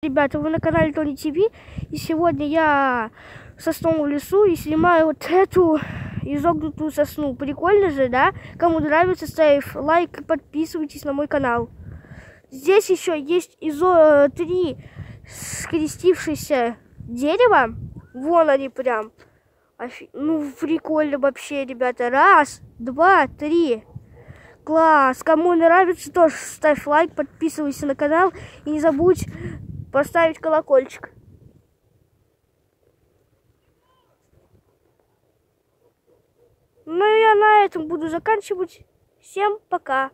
Ребята, вы на канале Тони ТВ, и сегодня я в сосновом лесу и снимаю вот эту изогнутую сосну. Прикольно же, да? Кому нравится, ставь лайк и подписывайтесь на мой канал. Здесь еще есть три скрестившиеся дерева. Вон они прям. Ну, прикольно вообще, ребята. Раз, два, три. Класс! Кому нравится, тоже ставь лайк, подписывайся на канал и не забудь поставить колокольчик. Ну и я на этом буду заканчивать. Всем пока!